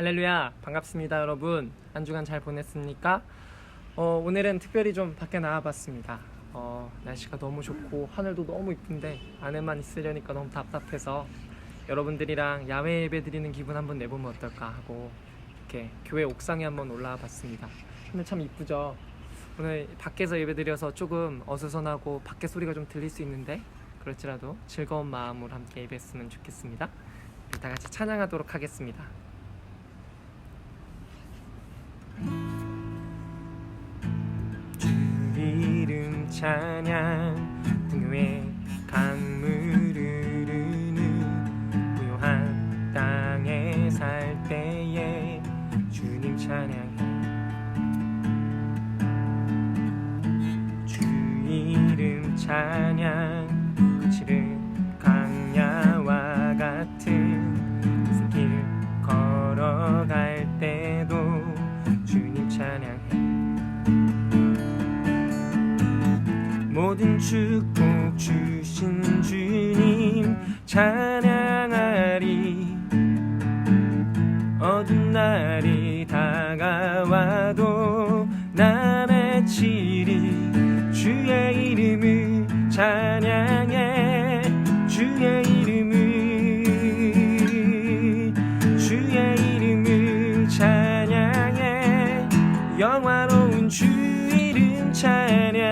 할렐루야, 반갑습니다 여러분. 한 주간 잘 보냈습니까? 오늘은 특별히 좀 밖에 나와봤습니다. 날씨가 너무 좋고 하늘도 너무 이쁜데 안에만 있으려니까 너무 답답해서 여러분들이랑 야외 예배 드리는 기분 한번 내보면 어떨까 하고 이렇게 교회 옥상에 한번 올라와 봤습니다. 하늘 참 이쁘죠? 오늘 밖에서 예배 드려서 조금 어수선하고 밖에 소리가 좀 들릴 수 있는데 그렇지라도 즐거운 마음으로 함께 예배했으면 좋겠습니다. 다 같이 찬양하도록 하겠습니다. 주 이름 찬양 등유의 강물 흐르는 부요한 땅에 살 때에 주님 찬양해. 주 이름 찬양 거칠은 강야와 같은 길 걸어갈 때도 주님 찬양해. 모든 축복 주신 주님 찬양하리. 어두운 날이 다가와도 나 외치리. 주의 이름을 찬양해. 주의 이름을 찬양해. 영화로운 주 이름 찬양.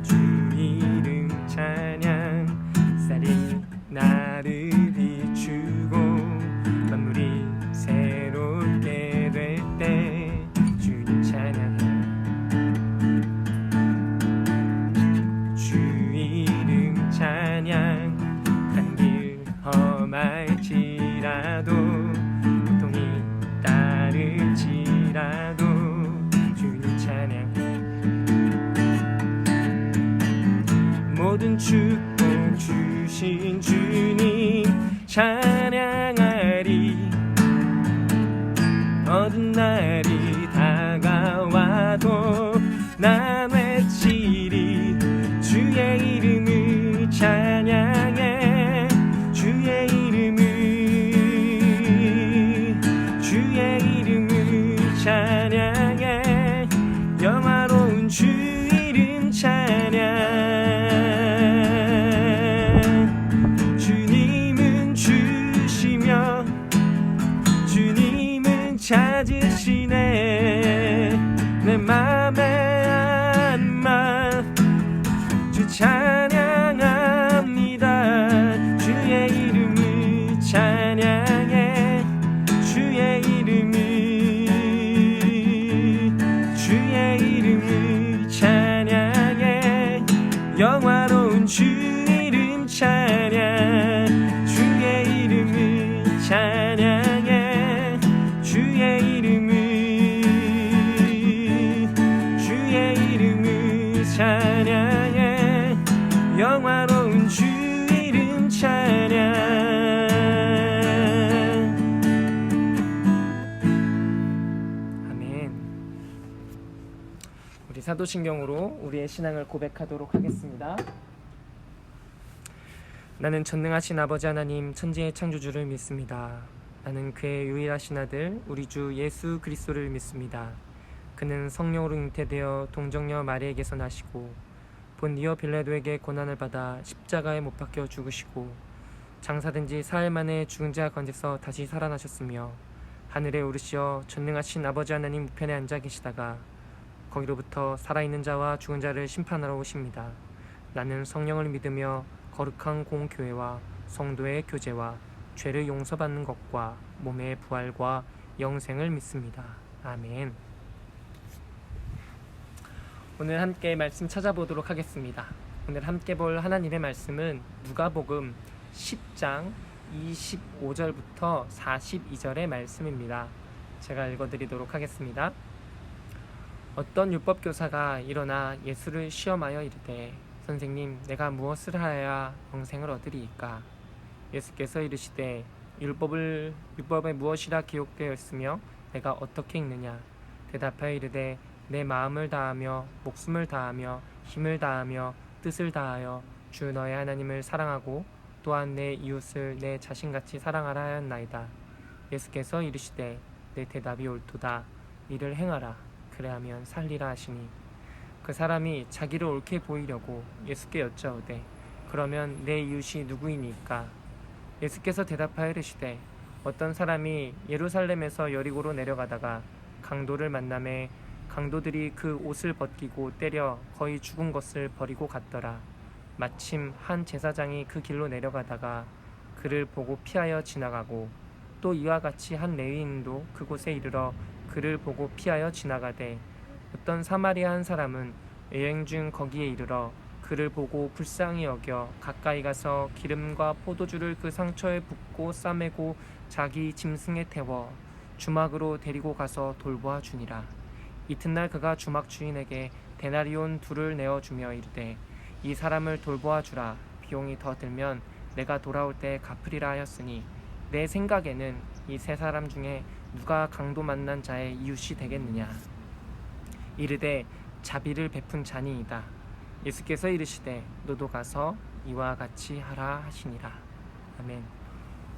주 이름 찬양. 쌀이 나를 비추고 만물이 새롭게 될 때 주님 찬양해. 주 이름 찬양. 한 길 험할지라도 고통이 따를지라도 주님 찬양해. 모든 축복 주신 주님 찬양하리. 어두운 날이 다가와도 나 외치리. 주의 이름을 찬양해. 주의 이름을 찬양해. 영화로운 주 이름 찬양. 주님은 주시며 주님은 찾으시네. 내 맘에 안마 주 찬양합니다. 주의 이름을 찬양해. 주의 이름을 찬양해. 영화로운 주 이름 찬양. 주의 이름을 찬양해. 주의 이름을 찬양해. 영화로운 주 이름 찬양. 아멘. 우리 사도신경으로 우리의 신앙을 고백하도록 하겠습니다. 나는 전능하신 아버지 하나님 천지의 창조주를 믿습니다. 나는 그의 유일하신 아들 우리 주 예수 그리스도를 믿습니다. 그는 성령으로 잉태되어 동정녀 마리에게서 나시고 본디오 빌라도에게 고난을 받아 십자가에 못 박혀 죽으시고 장사된 지 사흘 만에 죽은 자 가운데서 다시 살아나셨으며 하늘에 오르시어 전능하신 아버지 하나님 우편에 앉아 계시다가 거기로부터 살아있는 자와 죽은 자를 심판하러 오십니다. 나는 성령을 믿으며 거룩한 공교회와 성도의 교제와 죄를 용서받는 것과 몸의 부활과 영생을 믿습니다. 아멘. 오늘 함께 말씀 찾아보도록 하겠습니다. 오늘 함께 볼 하나님의 말씀은 누가복음 10장 25절부터 42절의 말씀입니다. 제가 읽어드리도록 하겠습니다. 어떤 율법교사가 일어나 예수를 시험하여 이르되 선생님, 내가 무엇을 하여야 영생을 얻으리이까? 예수께서 이르시되 율법에 무엇이라 기록되어 있으며 내가 어떻게 읽느냐? 대답하여 이르되 내 마음을 다하며 목숨을 다하며 힘을 다하며 뜻을 다하여 주 너의 하나님을 사랑하고 또한 내 이웃을 내 자신같이 사랑하라 하였나이다. 예수께서 이르시되 내 대답이 옳도다. 이를 행하라. 그래하면 살리라 하시니 그 사람이 자기를 옳게 보이려고 예수께 여짜오되 그러면 내 이웃이 누구이니까? 예수께서 대답하여 이르시되 어떤 사람이 예루살렘에서 여리고로 내려가다가 강도를 만나매 강도들이 그 옷을 벗기고 때려 거의 죽은 것을 버리고 갔더라. 마침 한 제사장이 그 길로 내려가다가 그를 보고 피하여 지나가고 또 이와 같이 한 레위인도 그곳에 이르러 그를 보고 피하여 지나가되 어떤 사마리아 한 사람은 여행 중 거기에 이르러 그를 보고 불쌍히 여겨 가까이 가서 기름과 포도주를 그 상처에 붓고 싸매고 자기 짐승에 태워 주막으로 데리고 가서 돌보아 주니라. 이튿날 그가 주막 주인에게 데나리온 2를 내어주며 이르되 이 사람을 돌보아 주라. 비용이 더 들면 내가 돌아올 때 갚으리라 하였으니 내 생각에는 이 3사람 중에 누가 강도 만난 자의 이웃이 되겠느냐. 이르되 자비를 베푼 자니이다. 예수께서 이르시되 너도 가서 이와 같이 하라 하시니라. 아멘.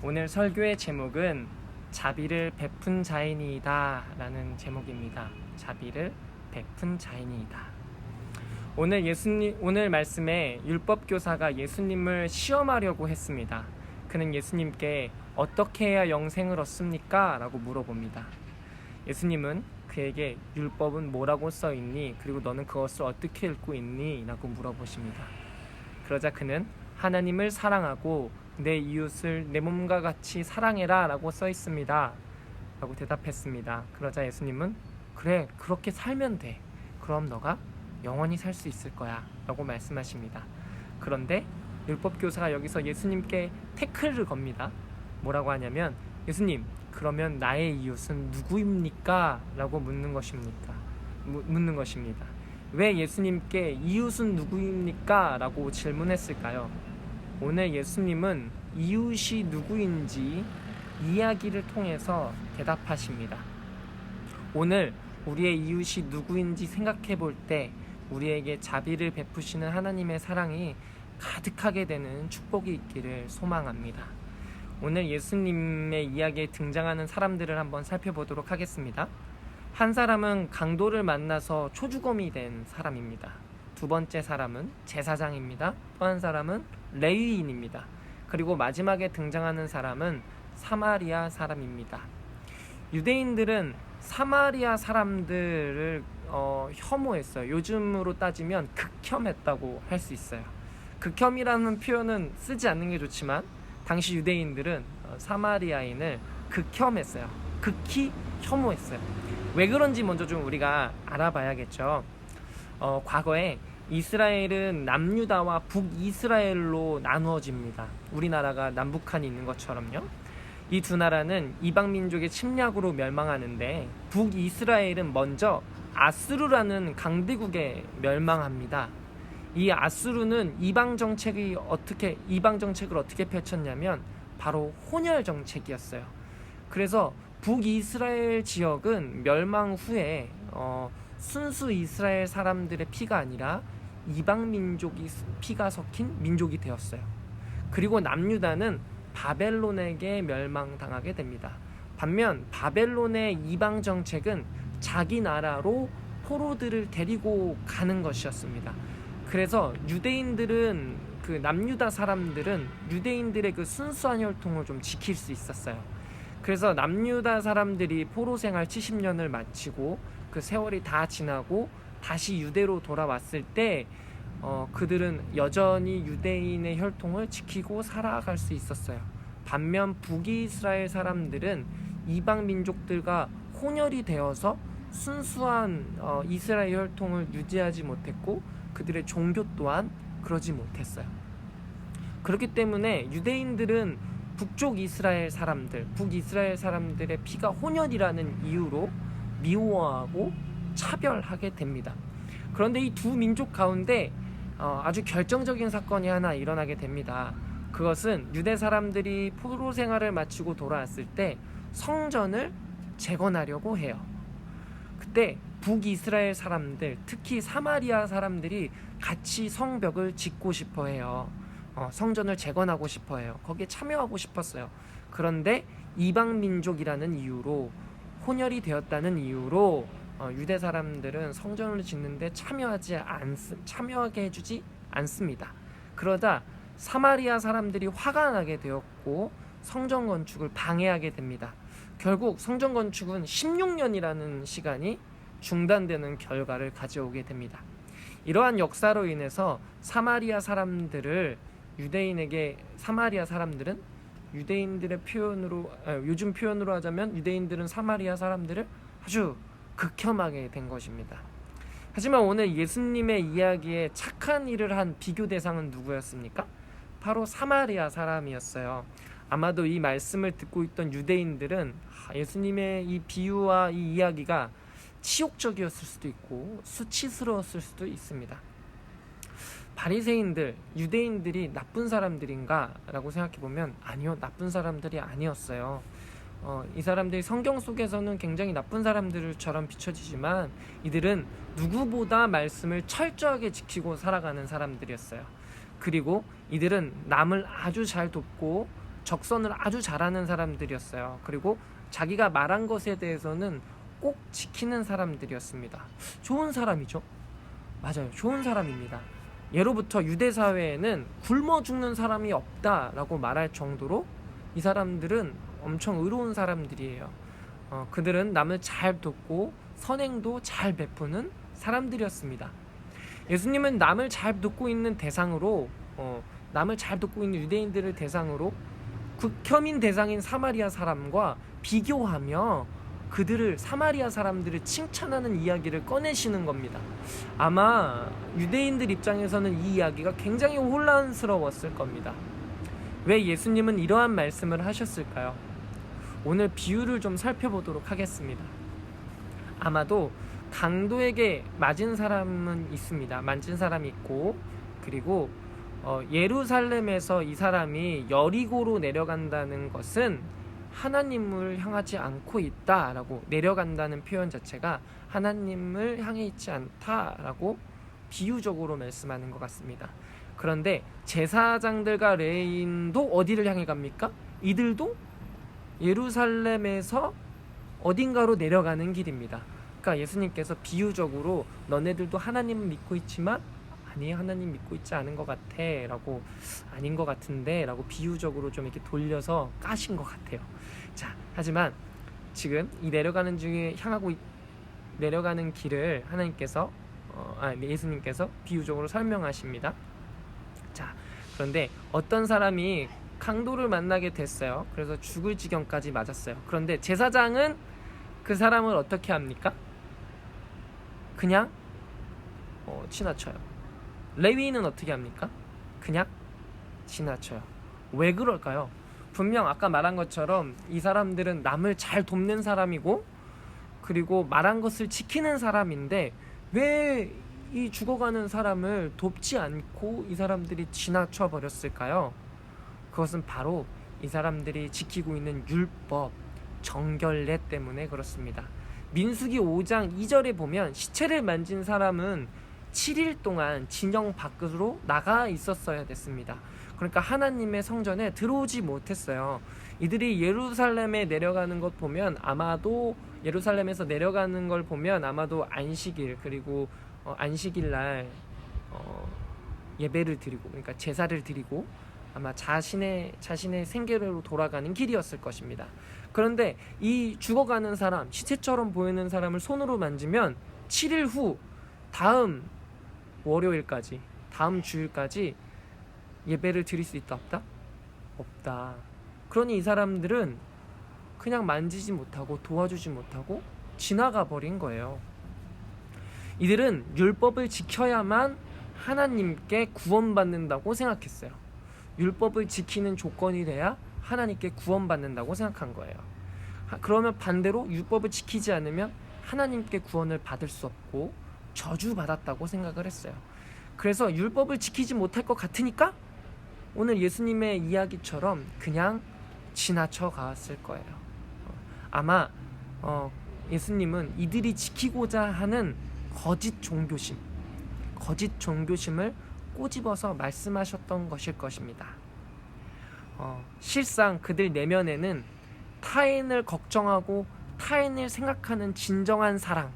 오늘 설교의 제목은 자비를 베푼 자이니이다 라는 제목입니다. 자비를 베푼 자이니이다. 오늘 말씀에 율법교사가 예수님을 시험하려고 했습니다. 그는 예수님께 어떻게 해야 영생을 얻습니까? 라고 물어봅니다. 예수님은 그에게 율법은 뭐라고 써있니? 그리고 너는 그것을 어떻게 읽고 있니? 라고 물어보십니다. 그러자 그는 하나님을 사랑하고 내 이웃을 내 몸과 같이 사랑해라 라고 써있습니다 라고 대답했습니다. 그러자 예수님은 그래, 그렇게 살면 돼. 그럼 너가 영원히 살 수 있을 거야 라고 말씀하십니다. 그런데 율법교사가 여기서 예수님께 태클을 겁니다. 뭐라고 하냐면 예수님, 그러면 나의 이웃은 누구입니까? 라고 묻는 것입니다. 왜 예수님께 이웃은 누구입니까? 라고 질문했을까요? 오늘 예수님은 이웃이 누구인지 이야기를 통해서 대답하십니다. 오늘 우리의 이웃이 누구인지 생각해 볼 때 우리에게 자비를 베푸시는 하나님의 사랑이 가득하게 되는 축복이 있기를 소망합니다. 오늘 예수님의 이야기에 등장하는 사람들을 한번 살펴보도록 하겠습니다. 한 사람은 강도를 만나서 초주검이 된 사람입니다. 두 번째 사람은 제사장입니다. 또 한 사람은 레위인입니다. 그리고 마지막에 등장하는 사람은 사마리아 사람입니다. 유대인들은 사마리아 사람들을 혐오했어요. 요즘으로 따지면 극혐했다고 할 수 있어요. 극혐이라는 표현은 쓰지 않는 게 좋지만 당시 유대인들은 사마리아인을 극혐했어요. 극히 혐오했어요. 왜 그런지 먼저 좀 우리가 알아봐야겠죠. 과거에 이스라엘은 남유다와 북이스라엘로 나누어집니다. 우리나라가 남북한이 있는 것처럼요. 이 두 나라는 이방 민족의 침략으로 멸망하는데 북이스라엘은 먼저 아수르라는 강대국에 멸망합니다. 이 아수르는 이방 정책을 어떻게 펼쳤냐면 바로 혼혈 정책이었어요. 그래서 북이스라엘 지역은 멸망 후에 순수 이스라엘 사람들의 피가 아니라 이방 민족이 피가 섞인 민족이 되었어요. 그리고 남유다는 바벨론에게 멸망당하게 됩니다. 반면 바벨론의 이방 정책은 자기 나라로 포로들을 데리고 가는 것이었습니다. 그래서 유대인들은 그 남유다 사람들은 유대인들의 그 순수한 혈통을 좀 지킬 수 있었어요. 그래서 남유다 사람들이 포로 생활 70년을 마치고 그 세월이 다 지나고 다시 유대로 돌아왔을 때 그들은 여전히 유대인의 혈통을 지키고 살아갈 수 있었어요. 반면 북이스라엘 사람들은 이방 민족들과 혼혈이 되어서 순수한 이스라엘 혈통을 유지하지 못했고 그들의 종교 또한 그러지 못했어요. 그렇기 때문에 유대인들은 북이스라엘 사람들의 피가 혼혈이라는 이유로 미워하고 차별하게 됩니다. 그런데 이 두 민족 가운데 아주 결정적인 사건이 하나 일어나게 됩니다. 그것은 유대 사람들이 포로 생활을 마치고 돌아왔을 때 성전을 재건하려고 해요. 그때 북이스라엘 사람들, 특히 사마리아 사람들이 같이 성벽을 짓고 싶어 해요. 성전을 재건하고 싶어해요. 거기에 참여하고 싶었어요. 그런데 이방 민족이라는 이유로, 혼혈이 되었다는 이유로 유대 사람들은 성전을 짓는데 참여하게 해주지 않습니다. 그러다 사마리아 사람들이 화가 나게 되었고 성전 건축을 방해하게 됩니다. 결국 성전 건축은 16년이라는 시간이 중단되는 결과를 가져오게 됩니다. 이러한 역사로 인해서 사마리아 사람들은 유대인들의 요즘 표현으로 하자면 유대인들은 사마리아 사람들을 아주 극혐하게 된 것입니다. 하지만 오늘 예수님의 이야기에 착한 일을 한 비교 대상은 누구였습니까? 바로 사마리아 사람이었어요. 아마도 이 말씀을 듣고 있던 유대인들은 예수님의 이 비유와 이 이야기가 치욕적이었을 수도 있고 수치스러웠을 수도 있습니다. 바리새인들, 유대인들이 나쁜 사람들인가? 라고 생각해보면 아니요, 나쁜 사람들이 아니었어요. 이 사람들이 성경 속에서는 굉장히 나쁜 사람들처럼 비춰지지만 이들은 누구보다 말씀을 철저하게 지키고 살아가는 사람들이었어요. 그리고 이들은 남을 아주 잘 돕고 적선을 아주 잘하는 사람들이었어요. 그리고 자기가 말한 것에 대해서는 꼭 지키는 사람들이었습니다. 좋은 사람이죠. 맞아요, 좋은 사람입니다. 예로부터 유대 사회에는 굶어 죽는 사람이 없다라고 말할 정도로 이 사람들은 엄청 의로운 사람들이에요. 그들은 남을 잘 돕고 선행도 잘 베푸는 사람들이었습니다. 예수님은 남을 잘 돕고 있는 유대인들을 대상으로 극혐인 대상인 사마리아 사람과 비교하며 사마리아 사람들을 칭찬하는 이야기를 꺼내시는 겁니다. 아마 유대인들 입장에서는 이 이야기가 굉장히 혼란스러웠을 겁니다. 왜 예수님은 이러한 말씀을 하셨을까요? 오늘 비유를 좀 살펴보도록 하겠습니다. 아마도 강도에게 맞은 사람은 있습니다. 만진 사람이 있고, 그리고 예루살렘에서 이 사람이 여리고로 내려간다는 것은 하나님을 향하지 않고 있다라고, 내려간다는 표현 자체가 하나님을 향해 있지 않다라고 비유적으로 말씀하는 것 같습니다. 그런데 제사장들과 레위인도 어디를 향해 갑니까? 이들도 예루살렘에서 어딘가로 내려가는 길입니다. 그러니까 예수님께서 비유적으로 너네들도 하나님을 믿고 있지만 아니, 하나님 믿고 있지 않은 것 같아 라고, 아닌 것 같은데 라고 비유적으로 좀 이렇게 돌려서 까신 것 같아요. 자, 하지만 지금 이 내려가는 길을 예수님께서 비유적으로 설명하십니다. 자, 그런데 어떤 사람이 강도를 만나게 됐어요. 그래서 죽을 지경까지 맞았어요. 그런데 제사장은 그 사람을 어떻게 합니까? 그냥 지나쳐요. 레위인은 어떻게 합니까? 그냥 지나쳐요. 왜 그럴까요? 분명 아까 말한 것처럼 이 사람들은 남을 잘 돕는 사람이고, 그리고 말한 것을 지키는 사람인데 왜 이 죽어가는 사람을 돕지 않고 이 사람들이 지나쳐 버렸을까요? 그것은 바로 이 사람들이 지키고 있는 율법, 정결례 때문에 그렇습니다. 민수기 5장 2절에 보면 시체를 만진 사람은 7일 동안 진영 밖으로 나가 있었어야 됐습니다. 그러니까 하나님의 성전에 들어오지 못했어요. 이들이 예루살렘에 내려가는 것 보면 아마도 안식일, 그리고 안식일 날 예배를 드리고, 그러니까 제사를 드리고 아마 자신의 생계로 돌아가는 길이었을 것입니다. 그런데 이 죽어가는 사람, 시체처럼 보이는 사람을 손으로 만지면 7일 후 다음 월요일까지, 다음 주일까지 예배를 드릴 수 있다 없다? 없다. 그러니 이 사람들은 그냥 만지지 못하고 도와주지 못하고 지나가 버린 거예요. 이들은 율법을 지켜야만 하나님께 구원받는다고 생각했어요. 율법을 지키는 조건이 돼야 하나님께 구원받는다고 생각한 거예요. 그러면 반대로 율법을 지키지 않으면 하나님께 구원을 받을 수 없고 저주받았다고 생각을 했어요. 그래서 율법을 지키지 못할 것 같으니까 오늘 예수님의 이야기처럼 그냥 지나쳐 갔을 거예요. 아마 예수님은 이들이 지키고자 하는 거짓 종교심을 꼬집어서 말씀하셨던 것일 것입니다. 실상 그들 내면에는 타인을 걱정하고 타인을 생각하는 진정한 사랑,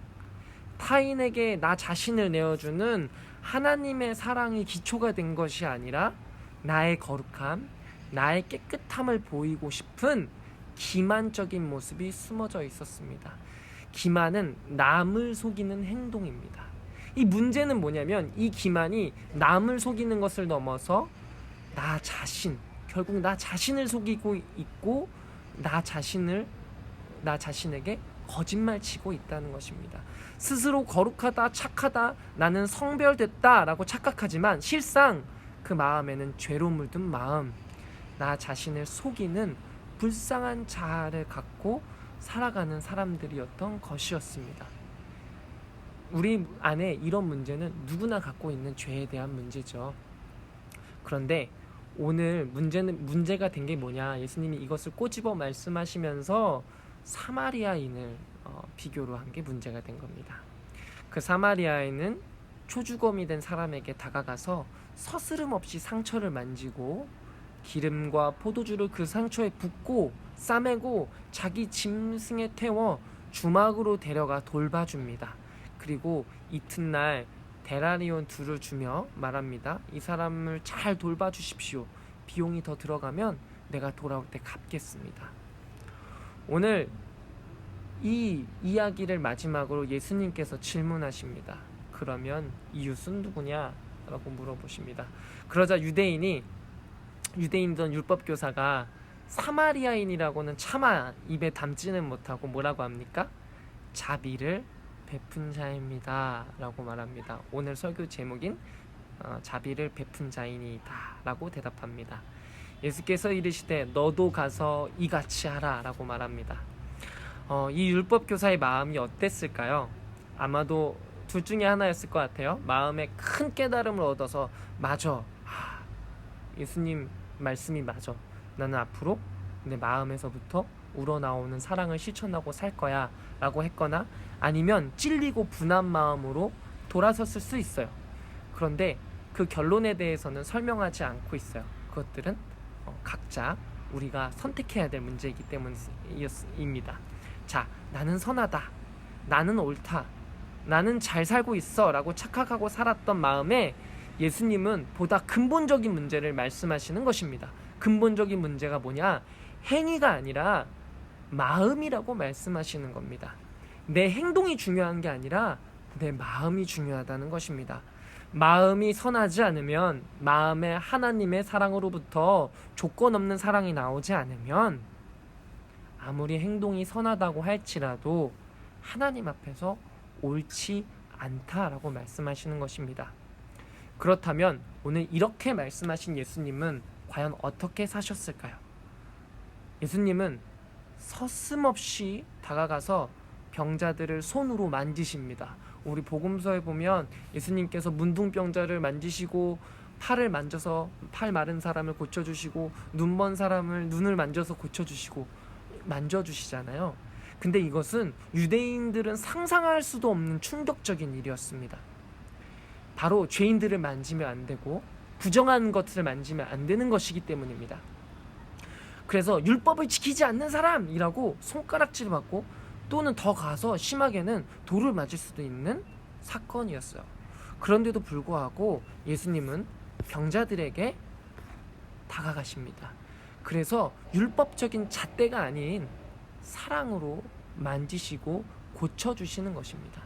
타인에게 나 자신을 내어주는 하나님의 사랑이 기초가 된 것이 아니라 나의 거룩함, 나의 깨끗함을 보이고 싶은 기만적인 모습이 숨어져 있었습니다. 기만은 남을 속이는 행동입니다. 이 문제는 뭐냐면 이 기만이 남을 속이는 것을 넘어서 나 자신, 결국 나 자신을 속이고 있고 나 자신에게 거짓말 치고 있다는 것입니다. 스스로 거룩하다, 착하다, 나는 성별됐다 라고 착각하지만 실상 그 마음에는 죄로 물든 마음, 나 자신을 속이는 불쌍한 자아를 갖고 살아가는 사람들이었던 것이었습니다. 우리 안에 이런 문제는 누구나 갖고 있는 죄에 대한 문제죠. 그런데 오늘 문제가 된 게 뭐냐, 예수님이 이것을 꼬집어 말씀하시면서 사마리아인을 비교로 한 게 문제가 된 겁니다. 그 사마리아인은 초주검이 된 사람에게 다가가서 서스름 없이 상처를 만지고 기름과 포도주를 그 상처에 붓고 싸매고 자기 짐승에 태워 주막으로 데려가 돌봐줍니다. 그리고 이튿날 데나리온 2를 주며 말합니다. 이 사람을 잘 돌봐주십시오. 비용이 더 들어가면 내가 돌아올 때 갚겠습니다. 오늘 이 이야기를 마지막으로 예수님께서 질문하십니다. 그러면 이웃은 누구냐? 라고 물어보십니다. 그러자 유대인이던 율법교사가 사마리아인이라고는 차마 입에 담지는 못하고 뭐라고 합니까? 자비를 베푼 자입니다 라고 말합니다. 오늘 설교 제목인 자비를 베푼 자이니이다 라고 대답합니다. 예수께서 이르시되 너도 가서 이같이 하라 라고 말합니다. 이 율법교사의 마음이 어땠을까요? 아마도 둘 중에 하나였을 것 같아요. 마음에 큰 깨달음을 얻어서 맞아, 예수님 말씀이 맞아, 나는 앞으로 내 마음에서부터 우러나오는 사랑을 실천하고 살 거야 라고 했거나 아니면 찔리고 분한 마음으로 돌아섰을 수 있어요. 그런데 그 결론에 대해서는 설명하지 않고 있어요. 그것들은 각자 우리가 선택해야 될 문제이기 때문입니다. 자, 나는 선하다, 나는 옳다, 나는 잘 살고 있어 라고 착각하고 살았던 마음에 예수님은 보다 근본적인 문제를 말씀하시는 것입니다. 근본적인 문제가 뭐냐? 행위가 아니라 마음이라고 말씀하시는 겁니다. 내 행동이 중요한 게 아니라 내 마음이 중요하다는 것입니다. 마음이 선하지 않으면, 마음에 하나님의 사랑으로부터 조건 없는 사랑이 나오지 않으면 아무리 행동이 선하다고 할지라도 하나님 앞에서 옳지 않다라고 말씀하시는 것입니다. 그렇다면 오늘 이렇게 말씀하신 예수님은 과연 어떻게 사셨을까요? 예수님은 서슴없이 다가가서 병자들을 손으로 만지십니다. 우리 복음서에 보면 예수님께서 문둥병자를 만지시고 팔을 만져서 팔 마른 사람을 고쳐주시고 눈 먼 사람을 눈을 만져서 고쳐주시고 만져주시잖아요. 근데 이것은 유대인들은 상상할 수도 없는 충격적인 일이었습니다. 바로 죄인들을 만지면 안 되고 부정한 것을 만지면 안 되는 것이기 때문입니다. 그래서 율법을 지키지 않는 사람이라고 손가락질 받고 또는 더 가서 심하게는 돌을 맞을 수도 있는 사건이었어요. 그런데도 불구하고 예수님은 병자들에게 다가가십니다. 그래서 율법적인 잣대가 아닌 사랑으로 만지시고 고쳐주시는 것입니다.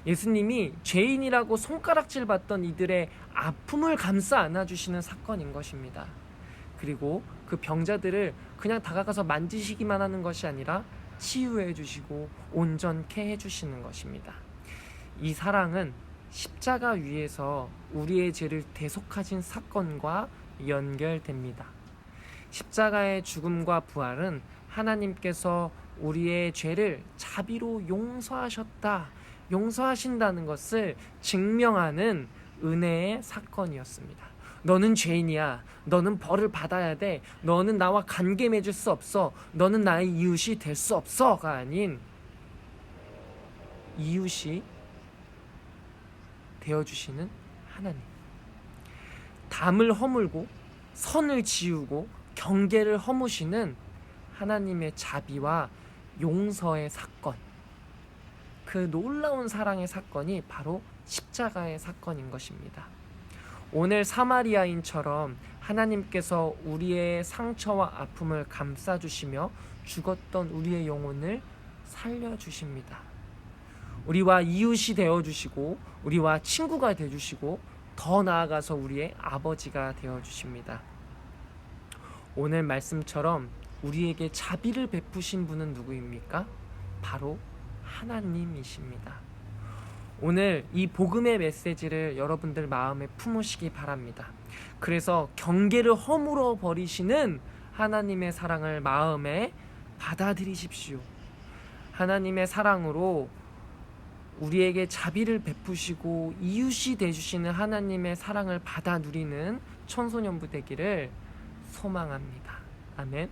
예수님이 죄인이라고 손가락질 받던 이들의 아픔을 감싸 안아주시는 사건인 것입니다. 그리고 그 병자들을 그냥 다가가서 만지시기만 하는 것이 아니라 치유해 주시고 온전케 해주시는 것입니다. 이 사랑은 십자가 위에서 우리의 죄를 대속하신 사건과 연결됩니다. 십자가의 죽음과 부활은 하나님께서 우리의 죄를 자비로 용서하신다는 것을 증명하는 은혜의 사건이었습니다. 너는 죄인이야, 너는 벌을 받아야 돼, 너는 나와 관계 맺을 수 없어, 너는 나의 이웃이 될 수 없어가 아닌 이웃이 되어주시는 하나님. 담을 허물고 선을 지우고 경계를 허무시는 하나님의 자비와 용서의 사건, 그 놀라운 사랑의 사건이 바로 십자가의 사건인 것입니다. 오늘 사마리아인처럼 하나님께서 우리의 상처와 아픔을 감싸주시며 죽었던 우리의 영혼을 살려주십니다. 우리와 이웃이 되어주시고 우리와 친구가 되어주시고 더 나아가서 우리의 아버지가 되어주십니다. 오늘 말씀처럼 우리에게 자비를 베푸신 분은 누구입니까? 바로 하나님이십니다. 오늘 이 복음의 메시지를 여러분들 마음에 품으시기 바랍니다. 그래서 경계를 허물어 버리시는 하나님의 사랑을 마음에 받아들이십시오. 하나님의 사랑으로 우리에게 자비를 베푸시고 이웃이 되주시는 하나님의 사랑을 받아 누리는 청소년부 되기를 소망합니다. 아멘.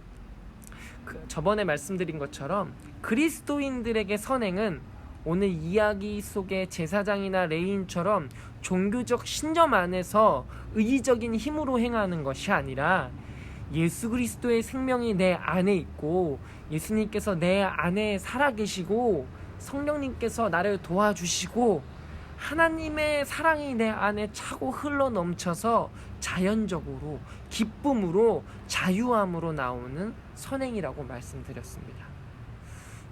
저번에 말씀드린 것처럼 그리스도인들에게 선행은 오늘 이야기 속의 제사장이나 레위인처럼 종교적 신념 안에서 의지적인 힘으로 행하는 것이 아니라 예수 그리스도의 생명이 내 안에 있고 예수님께서 내 안에 살아계시고 성령님께서 나를 도와주시고 하나님의 사랑이 내 안에 차고 흘러 넘쳐서 자연적으로 기쁨으로 자유함으로 나오는 선행이라고 말씀드렸습니다.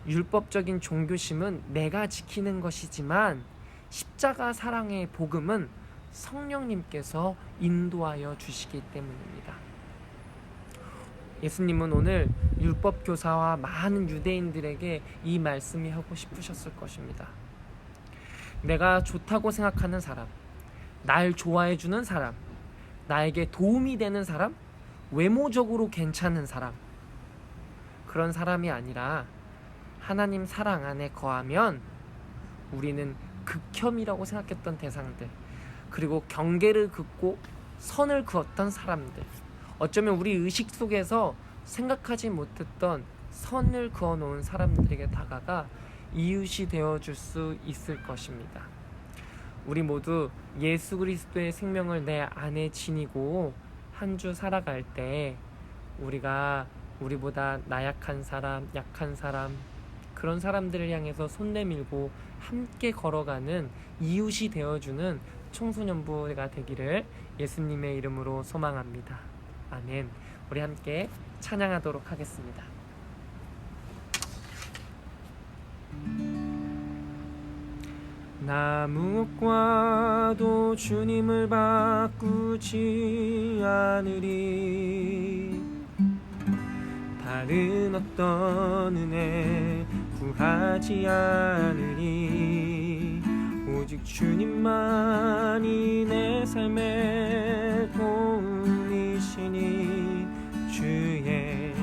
율법적인 종교심은 내가 지키는 것이지만 십자가 사랑의 복음은 성령님께서 인도하여 주시기 때문입니다. 예수님은 오늘 율법 교사와 많은 유대인들에게 이 말씀이 하고 싶으셨을 것입니다. 내가 좋다고 생각하는 사람, 날 좋아해주는 사람, 나에게 도움이 되는 사람, 외모적으로 괜찮은 사람, 그런 사람이 아니라 하나님 사랑 안에 거하면 우리는 극혐이라고 생각했던 대상들, 그리고 경계를 긋고 선을 그었던 사람들, 어쩌면 우리 의식 속에서 생각하지 못했던 선을 그어놓은 사람들에게 다가가 이웃이 되어줄 수 있을 것입니다. 우리 모두 예수 그리스도의 생명을 내 안에 지니고 한 주 살아갈 때 우리가 우리보다 나약한 사람, 약한 사람, 그런 사람들을 향해서 손 내밀고 함께 걸어가는 이웃이 되어주는 청소년부가 되기를 예수님의 이름으로 소망합니다. 아멘. 우리 함께 찬양하도록 하겠습니다. 나무과도 주님을 바꾸지 않으리. 다른 어떤 은혜 구하지 않으리. 오직 주님만이 내 삶의 도움이시니 주의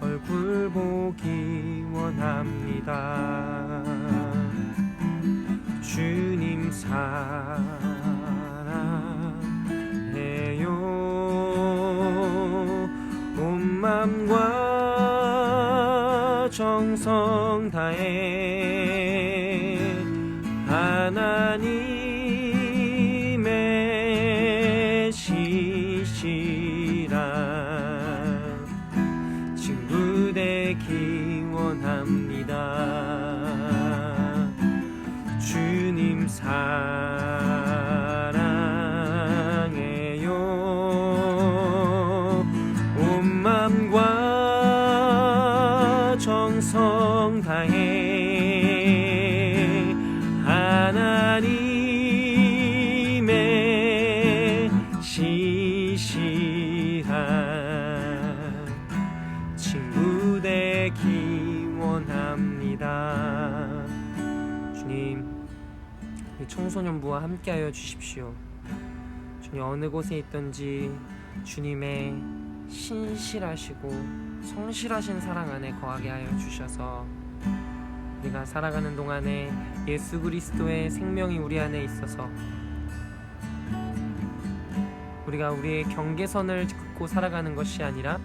얼굴 보기 원합니다. 주님 사랑해요. 온 맘과 정성 다해 하나님의 시시란 친구 되기 원합니다. 주님 사랑해요. 온 맘과 정성 다해 하나님의 시시한 친구 되기 원합니다. 주님, 청소년부와 함께하여 주십시오. 주님, 어느 곳에 있든지 주님의 신실하시고 성실하신 사랑 안에 거하게 하여 주셔서 우리가 살아가는 동안에 예수 그리스도의 생명이 우리 안에 있어서 우리가 우리의 경계선을 긋고 살아가는 것이 아니라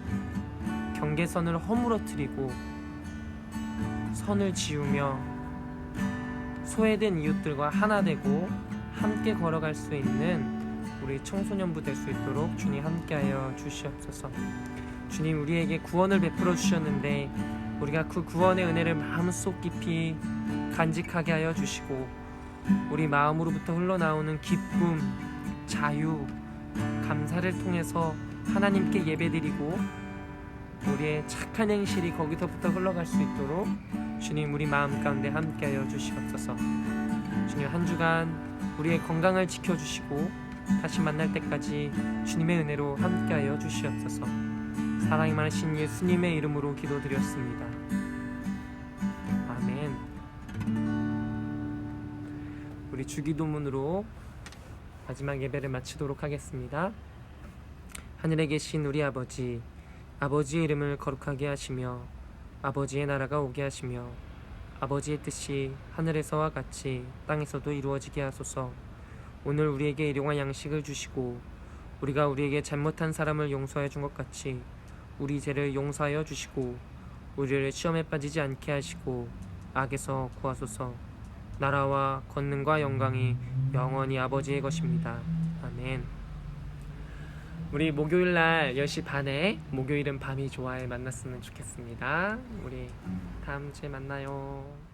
경계선을 허물어뜨리고 선을 지우며 소외된 이웃들과 하나 되고 함께 걸어갈 수 있는 우리 우리 청소년부 될 수 있도록 주님 함께하여 주시옵소서. 주님, 우리에게 구원을 베풀어 주셨는데 우리가 그 구원의 은혜를 마음속 깊이 간직하게 하여 주시고, 우리 마음으로부터 흘러나오는 기쁨, 자유, 감사를 통해서 하나님께 예배드리고 우리의 착한 행실이 거기서부터 흘러갈 수 있도록 주님, 우리 마음 가운데 함께하여 주시옵소서. 주님, 한 주간 우리의 건강을 지켜주시고 다시 만날 때까지 주님의 은혜로 함께하여 주시옵소서. 사랑이 많으신 예수님의 이름으로 기도드렸습니다. 아멘. 우리 주기도문으로 마지막 예배를 마치도록 하겠습니다. 하늘에 계신 우리 아버지, 아버지의 이름을 거룩하게 하시며 아버지의 나라가 오게 하시며 아버지의 뜻이 하늘에서와 같이 땅에서도 이루어지게 하소서. 오늘 우리에게 일용할 양식을 주시고 우리가 우리에게 잘못한 사람을 용서해 준 것 같이 우리 죄를 용서하여 주시고 우리를 시험에 빠지지 않게 하시고 악에서 구하소서. 나라와 권능과 영광이 영원히 아버지의 것입니다. 아멘. 우리 목요일날 10시 반에 목요일은 밤이 좋아에 만났으면 좋겠습니다. 우리 다음 주에 만나요.